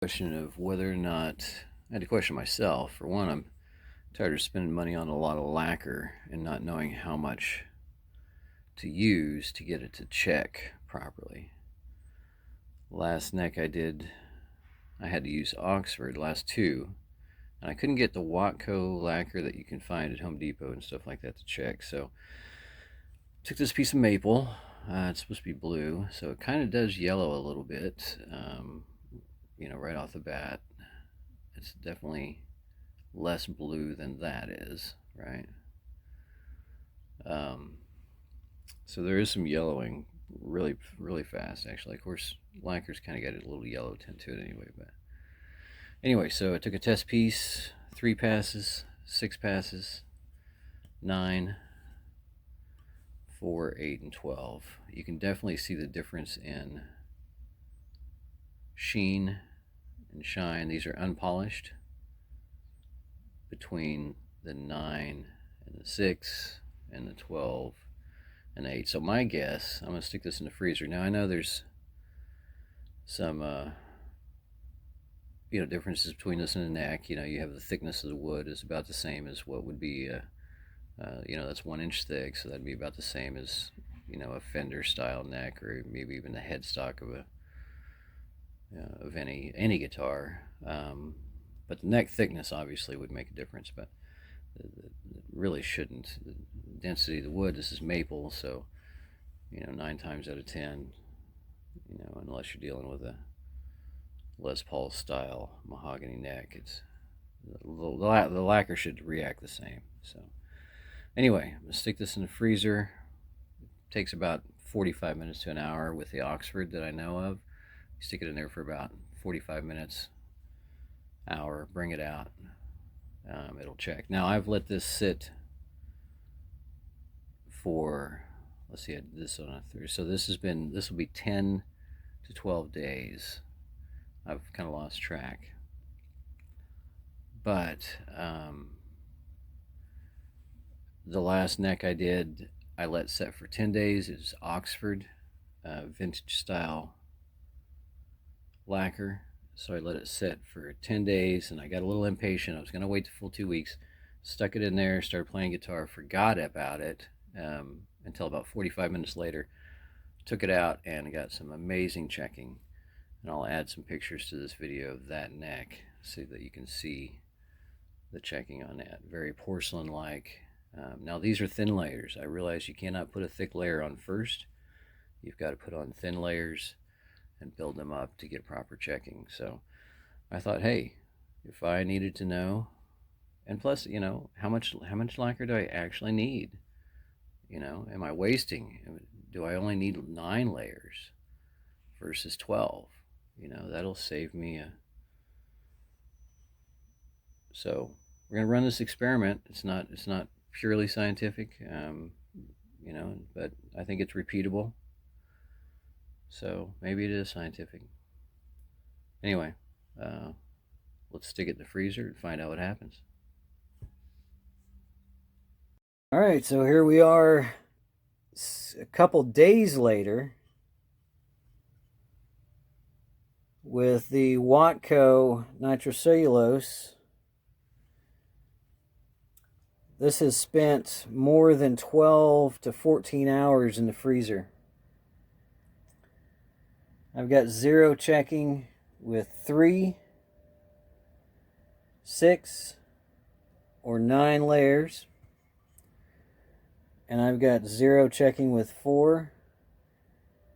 Question of whether or not I had to question myself. For one, I'm tired of spending money on a lot of lacquer and not knowing how much to use to get it to check properly. Last neck I had to use Oxford, last two, and I couldn't get the Watco lacquer that you can find at Home Depot and stuff like that to check. So I took this piece of maple. It's supposed to be blue, so it kind of does yellow a little bit, right off the bat. It's definitely less blue than that is, right? Um, so there is some yellowing really, really fast, actually. Of course, lacquer's kind of got a little yellow tint to it anyway. But anyway, so I took a test piece, 3 passes, 6 passes, 9, 4, 8, and 12. You can definitely see the difference in sheen and shine. These are unpolished between the 9 and the 6 and the 12 and 8. So my guess, I'm going to stick this in the freezer. Now I know there's some differences between this and the neck. You have the thickness of the wood is about the same as what would be that's 1 inch thick, so that'd be about the same as a Fender style neck, or maybe even the headstock of any guitar. But the neck thickness obviously would make a difference, but it really shouldn't. The density of the wood, this is maple, so 9 times out of 10, unless you're dealing with a Les Paul style mahogany neck, it's the lacquer should react the same. So anyway, I'm gonna stick this in the freezer. It takes about 45 minutes to an hour with the Oxford that I know of. You stick it in there for about 45 minutes, hour, bring it out. It'll check. Now I've let this sit for, let's see, I did this on a Thursday, so this will be 10 to 12 days. I've kind of lost track, but the last neck I let set for 10 days. It was Oxford, vintage style lacquer. So I let it sit for 10 days, and I got a little impatient. I was going to wait the full 2 weeks. Stuck it in there, started playing guitar, forgot about it until about 45 minutes later. Took it out and got some amazing checking. And I'll add some pictures to this video of that neck so that you can see the checking on that. Very porcelain-like. Now these are thin layers. I realize you cannot put a thick layer on first. You've got to put on thin layers and build them up to get proper checking. So I thought, hey, if I needed to know, and plus, how much lacquer do I actually need? Am I wasting? Do I only need 9 layers versus 12? That'll save me so we're gonna run this experiment. It's not purely scientific, but I think it's repeatable. So maybe it is scientific. Anyway, let's stick it in the freezer and find out what happens. All right, so here we are a couple days later with the Watco nitrocellulose. This has spent more than 12 to 14 hours in the freezer. I've got 0 checking with 3, 6, or 9 layers. And I've got 0 checking with 4,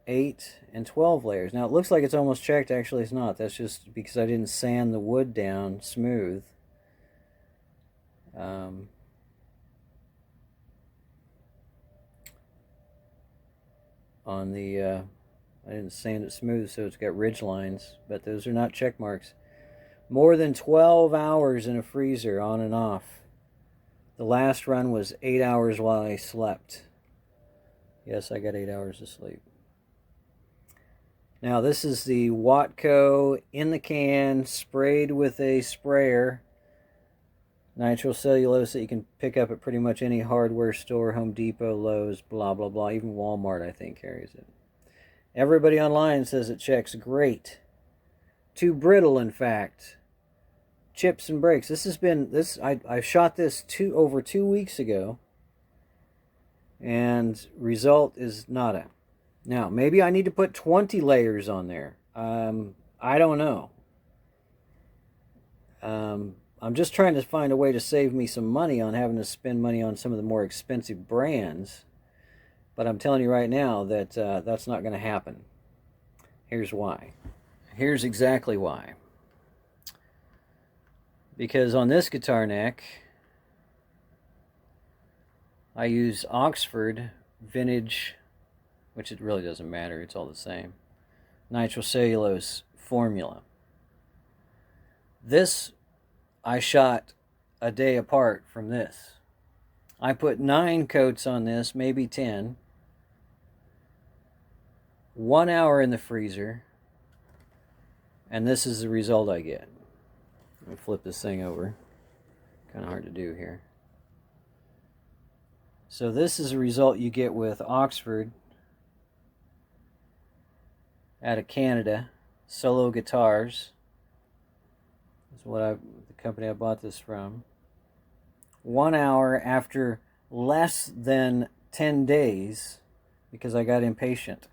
8, and 12 layers. Now it looks like it's almost checked. Actually it's not. That's just because I didn't sand the wood down smooth. I didn't sand it smooth, so it's got ridge lines, but those are not check marks. More than 12 hours in a freezer on and off. The last run was 8 hours while I slept. Yes, I got 8 hours of sleep. Now this is the Watco in the can, sprayed with a sprayer. Nitrocellulose that you can pick up at pretty much any hardware store, Home Depot, Lowe's, blah, blah, blah. Even Walmart, I think, carries it. Everybody online says it checks great. too brittle, in fact. Chips and breaks. This has been this. I shot this over 2 weeks ago, and result is nada. Now maybe I need to put 20 layers on there. I don't know. I'm just trying to find a way to save me some money on having to spend money on some of the more expensive brands. But I'm telling you right now that that's not going to happen. Here's why. Here's exactly why. Because on this guitar neck, I use Oxford Vintage, which it really doesn't matter, it's all the same, nitrocellulose formula. This I shot a day apart from this. I put 9 coats on this, maybe 10. 1 hour in the freezer, and this is the result I get. Let me flip this thing over. Kind of hard to do here. So this is the result you get with Oxford out of Canada, Solo Guitars. That's the company I bought this from. 1 hour after less than 10 days because I got impatient.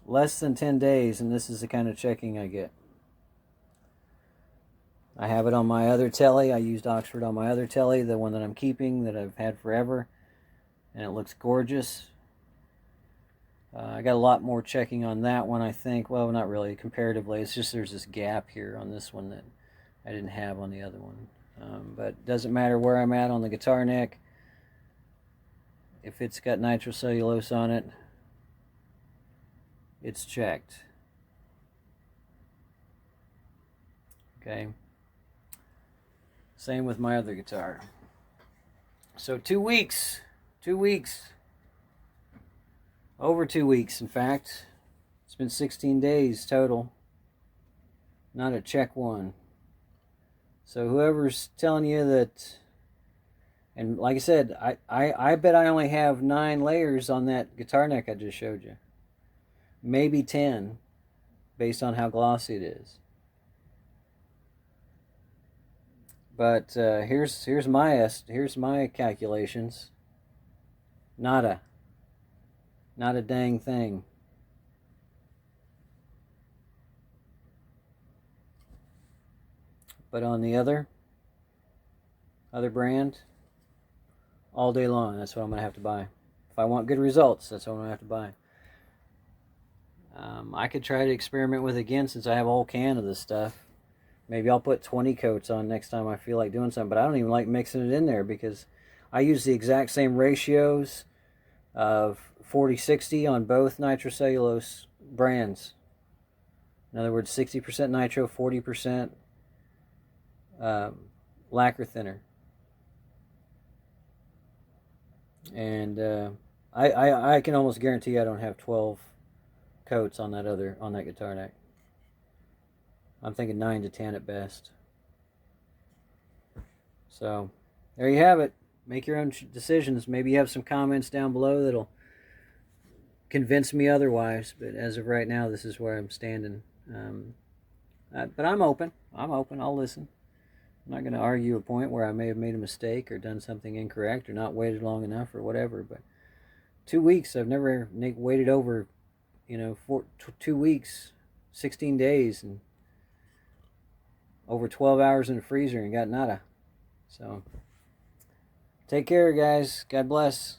Less than 10 days, and this is the kind of checking I get. I have it on my other telly. I used Oxford on my other telly, the one that I'm keeping, that I've had forever, and it looks gorgeous. I got a lot more checking on that one, I think. Well, not really, comparatively. It's just there's this gap here on this one that I didn't have on the other one. But it doesn't matter where I'm at on the guitar neck. If it's got nitrocellulose on it, it's checked. Okay. Same with my other guitar. So 2 weeks. 2 weeks. Over 2 weeks, in fact. It's been 16 days total. Not a check one. So whoever's telling you that, and like I said, I bet I only have 9 layers on that guitar neck I just showed you. Maybe 10, based on how glossy it is. But here's my calculations. Not a dang thing. But on the other brand, all day long, that's what I'm gonna have to buy. If I want good results, that's what I'm gonna have to buy. I could try to experiment with it again since I have a whole can of this stuff. Maybe I'll put 20 coats on next time I feel like doing something, but I don't even like mixing it in there because I use the exact same ratios of 40-60 on both nitrocellulose brands. In other words, 60% nitro, 40% lacquer thinner. And I can almost guarantee I don't have 12 coats on that guitar neck. I'm thinking 9 to 10 at best. So there you have it. Make your own decisions. Maybe you have some comments down below that'll convince me otherwise. But as of right now, this is where I'm standing. But I'm open. I'll listen. I'm not going to argue a point where I may have made a mistake or done something incorrect or not waited long enough or whatever. But 2 weeks, I've never waited over, 2 weeks, 16 days, and over 12 hours in the freezer and got nada. So take care, guys. God bless.